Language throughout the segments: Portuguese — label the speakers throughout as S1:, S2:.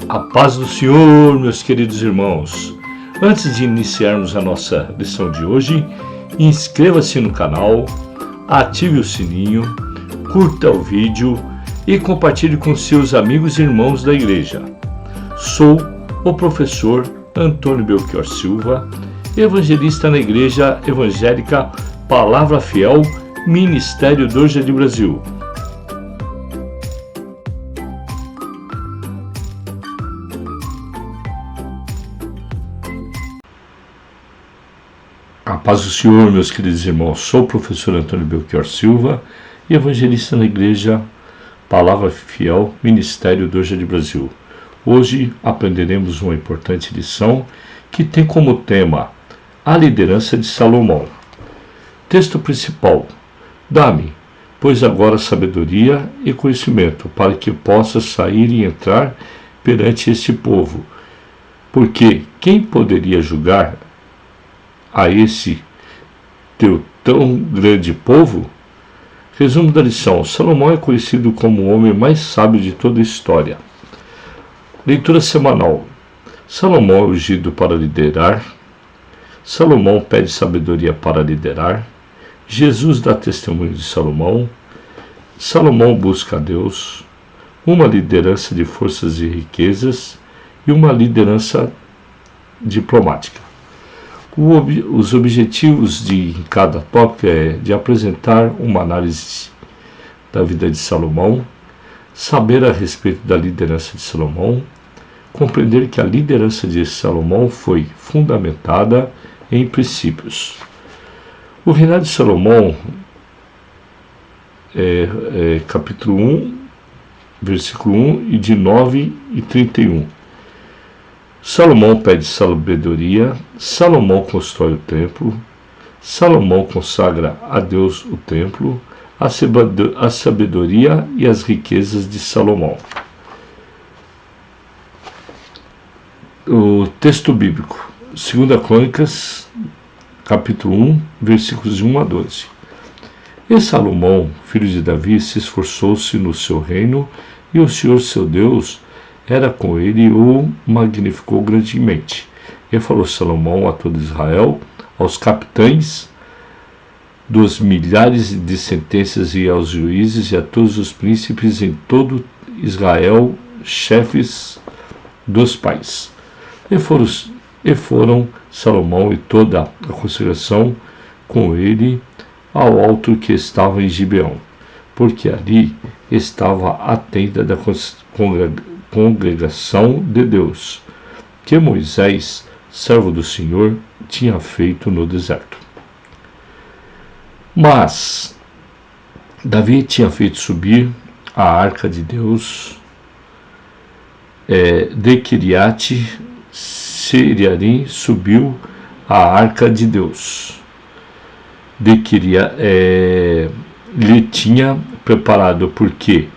S1: A paz do Senhor, meus queridos irmãos. Antes de iniciarmos a nossa lição de hoje, inscreva-se no canal, ative o sininho, curta o vídeo e compartilhe com seus amigos e irmãos da igreja. Sou o professor Antônio Belchior Silva, evangelista na Igreja Evangélica Palavra Fiel, Ministério do Jardim Brasil. A paz do Senhor, meus queridos irmãos. Sou o professor Antônio Belchior Silva, evangelista na Igreja Palavra Fiel, Ministério do Jardim Brasil. Hoje aprenderemos uma importante lição que tem como tema a liderança de Salomão. Texto principal: dá-me, pois agora sabedoria e conhecimento, para que possa sair e entrar perante este povo. Porque quem poderia julgar a esse teu tão grande povo? Resumo da lição: Salomão é conhecido como o homem mais sábio de toda a história. Leitura semanal. Salomão é ungido para liderar. Salomão pede sabedoria para liderar. Jesus dá testemunho de Salomão. Salomão busca a Deus. Uma liderança de forças e riquezas e uma liderança diplomática. Os objetivos de cada tópico é de apresentar uma análise da vida de Salomão, saber a respeito da liderança de Salomão, compreender que a liderança de Salomão foi fundamentada em princípios. O reinado de Salomão, capítulo 1, versículo 1 e de 9 e 31. Salomão pede sabedoria, Salomão constrói o templo, Salomão consagra a Deus o templo, a sabedoria e as riquezas de Salomão. O texto bíblico, 2 Crônicas, capítulo 1, versículos de 1 a 12. E Salomão, filho de Davi, se esforçou-se no seu reino, e o Senhor seu Deus era com ele e o magnificou grandemente. E falou Salomão a todo Israel, aos capitães dos milhares de sentenças e aos juízes e a todos os príncipes em todo Israel, chefes dos pais. E foram Salomão e toda a consagração com ele ao alto que estava em Gibeão, porque ali estava a tenda da congregação de Deus, que Moisés, servo do Senhor, tinha feito no deserto. Mas Davi tinha feito subir a arca de Deus de Quiriate Jearim, subiu a arca de Deus lhe tinha preparado, porque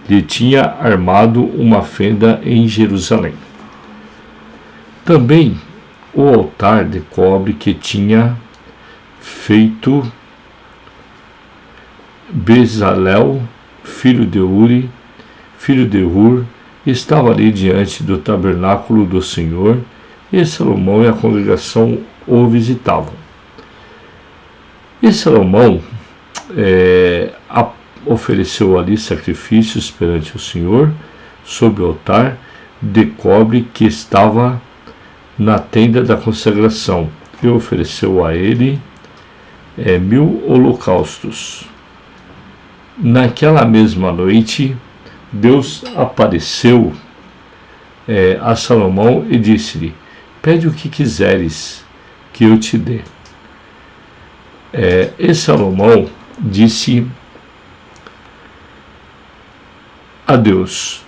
S1: lhe tinha armado uma fenda em Jerusalém. Também o altar de cobre que tinha feito Bezalel, filho de Uri, filho de Hur, estava ali diante do tabernáculo do Senhor, e Salomão e a congregação o visitavam. E Salomão ofereceu ali sacrifícios perante o Senhor sobre o altar de cobre que estava na tenda da consagração, e ofereceu a ele 1000 holocaustos. Naquela mesma noite, Deus apareceu a Salomão e disse-lhe: pede o que quiseres que eu te dê. E Salomão disse a Deus: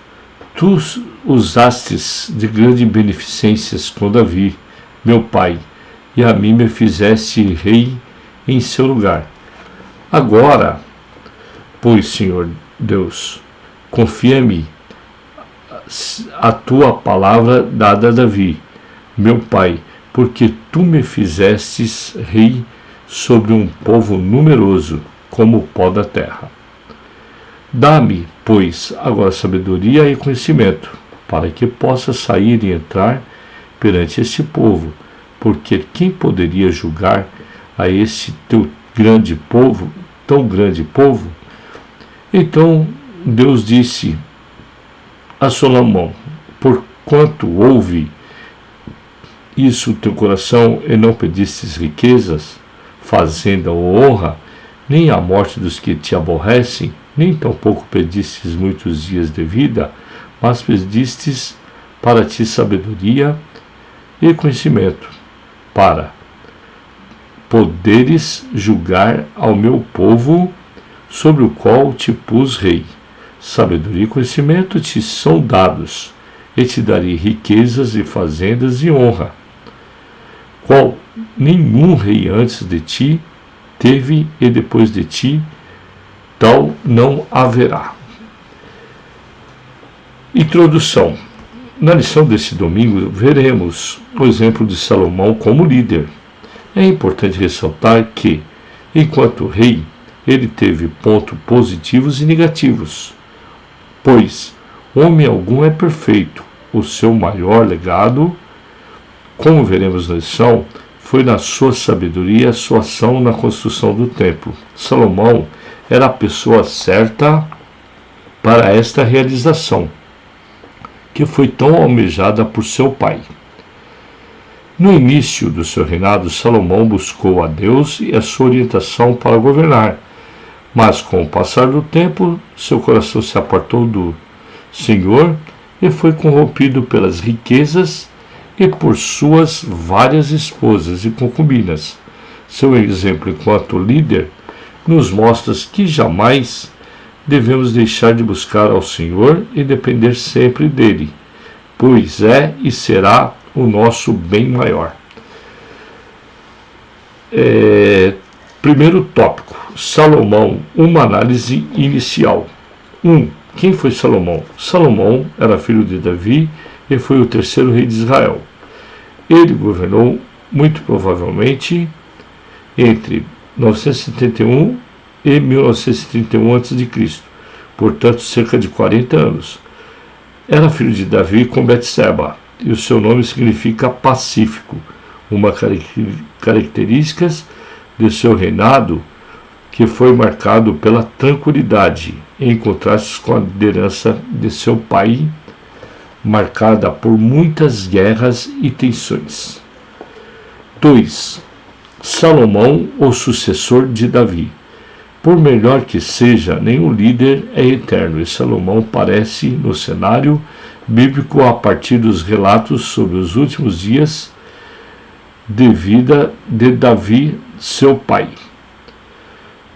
S1: tu usastes de grandes beneficências com Davi, meu pai, e a mim me fizeste rei em seu lugar. Agora, pois, Senhor Deus, confia-me a tua palavra dada a Davi, meu pai, porque tu me fizestes rei sobre um povo numeroso, como o pó da terra. Dá-me, pois, agora sabedoria e conhecimento, para que possa sair e entrar perante este povo, porque quem poderia julgar a este teu grande povo, tão grande povo? Então Deus disse a Salomão: porquanto houve isso o teu coração, e não pedistes riquezas, fazenda ou honra, nem a morte dos que te aborrecem, nem tampouco pedistes muitos dias de vida, mas pedistes para ti sabedoria e conhecimento, para poderes julgar ao meu povo, sobre o qual te pus rei. Sabedoria e conhecimento te são dados, e te darei riquezas e fazendas e honra, qual nenhum rei antes de ti teve, e depois de ti tal não haverá. Introdução. Na lição deste domingo, veremos o exemplo de Salomão como líder. É importante ressaltar que, enquanto rei, ele teve pontos positivos e negativos, pois homem algum é perfeito. O seu maior legado, como veremos na lição, foi na sua sabedoria a sua ação na construção do templo. Salomão era a pessoa certa para esta realização, que foi tão almejada por seu pai. No início do seu reinado, Salomão buscou a Deus e a sua orientação para governar, mas com o passar do tempo, seu coração se apartou do Senhor e foi corrompido pelas riquezas e por suas várias esposas e concubinas. Seu exemplo enquanto líder nos mostra que jamais devemos deixar de buscar ao Senhor e depender sempre dele, pois é e será o nosso bem maior. Primeiro tópico: Salomão, uma análise inicial. 1. Quem foi Salomão? Salomão era filho de Davi e foi o terceiro rei de Israel. Ele governou, muito provavelmente, entre 971 e 1931 a.C., portanto, cerca de 40 anos. Era filho de Davi com Betseba, e o seu nome significa pacífico, uma característica de seu reinado que foi marcado pela tranquilidade, em contraste com a liderança de seu pai, marcada por muitas guerras e tensões. 2. Salomão, o sucessor de Davi. Por melhor que seja, nenhum líder é eterno, e Salomão aparece no cenário bíblico a partir dos relatos sobre os últimos dias de vida de Davi, seu pai.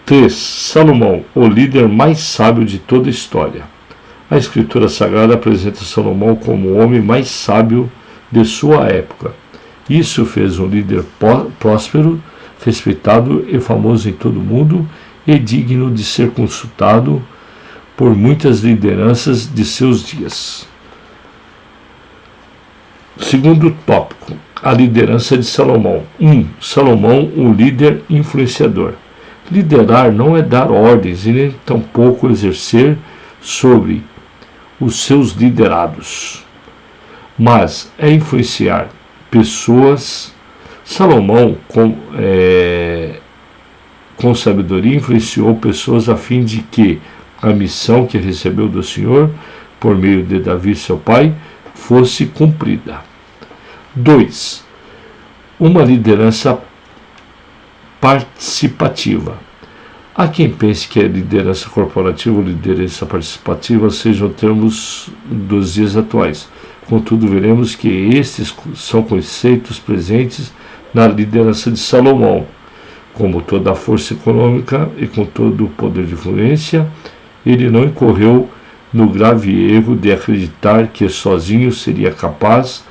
S1: 3. Salomão, o líder mais sábio de toda a história. A Escritura Sagrada apresenta Salomão como o homem mais sábio de sua época. Isso fez um líder próspero, respeitado e famoso em todo o mundo e digno de ser consultado por muitas lideranças de seus dias. Segundo tópico: a liderança de Salomão. 1. Salomão, um líder influenciador. Liderar não é dar ordens e nem tampouco exercer sobre os seus liderados, mas é influenciar pessoas. Salomão, com sabedoria, influenciou pessoas a fim de que a missão que recebeu do Senhor, por meio de Davi, seu pai, fosse cumprida. 2. Uma liderança participativa. Há quem pense que a liderança corporativa ou liderança participativa sejam termos dos dias atuais. Contudo, veremos que estes são conceitos presentes na liderança de Salomão. Como toda a força econômica e com todo o poder de influência, ele não incorreu no grave erro de acreditar que sozinho seria capaz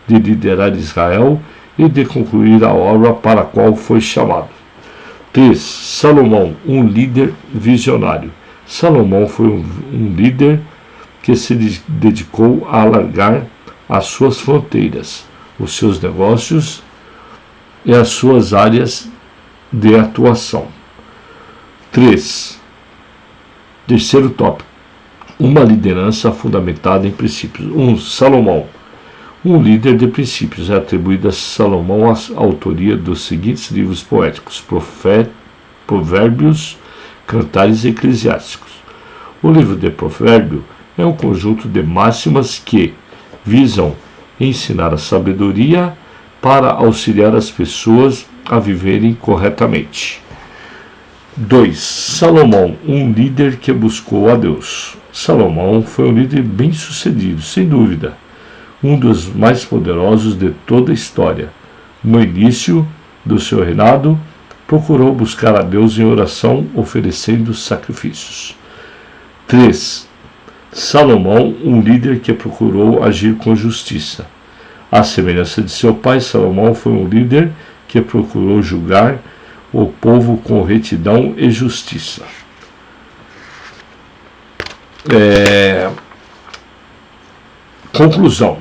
S1: de liderar Israel e de concluir a obra para a qual foi chamado. 3. Salomão, um líder visionário. Salomão foi um líder que se dedicou a alargar as suas fronteiras, os seus negócios e as suas áreas de atuação. 3. Terceiro tópico: Uma liderança fundamentada em princípios. 1. Salomão. Um líder de princípios. É atribuída a Salomão a autoria dos seguintes livros poéticos: Provérbios, Cantares e Eclesiásticos. O livro de Provérbio é um conjunto de máximas que visam ensinar a sabedoria para auxiliar as pessoas a viverem corretamente. 2. Salomão, um líder que buscou a Deus. Salomão foi um líder bem-sucedido, sem dúvida, um dos mais poderosos de toda a história. No início do seu reinado, procurou buscar a Deus em oração, oferecendo sacrifícios. 3. Salomão, um líder que procurou agir com justiça. À semelhança de seu pai, Salomão foi um líder que procurou julgar o povo com retidão e justiça. Conclusão.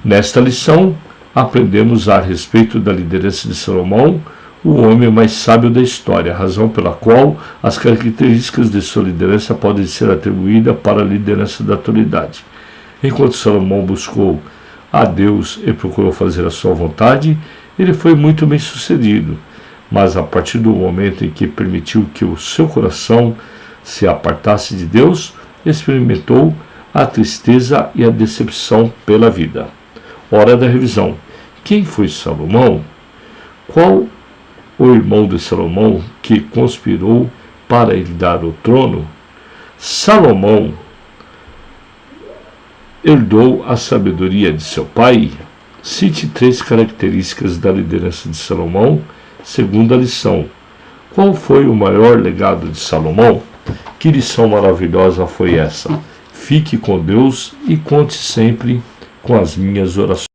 S1: Nesta lição, aprendemos a respeito da liderança de Salomão, o homem mais sábio da história, a razão pela qual as características de sua liderança podem ser atribuídas para a liderança da atualidade. Enquanto Salomão buscou a Deus e procurou fazer a sua vontade, ele foi muito bem sucedido. Mas a partir do momento em que permitiu que o seu coração se apartasse de Deus, experimentou a tristeza e a decepção pela vida. Hora da revisão. Quem foi Salomão? Qual o irmão de Salomão que conspirou para herdar o trono? Salomão herdou a sabedoria de seu pai? Cite 3 características da liderança de Salomão, segundo a lição. Qual foi o maior legado de Salomão? Que lição maravilhosa foi essa? Fique com Deus e conte sempre com as minhas orações.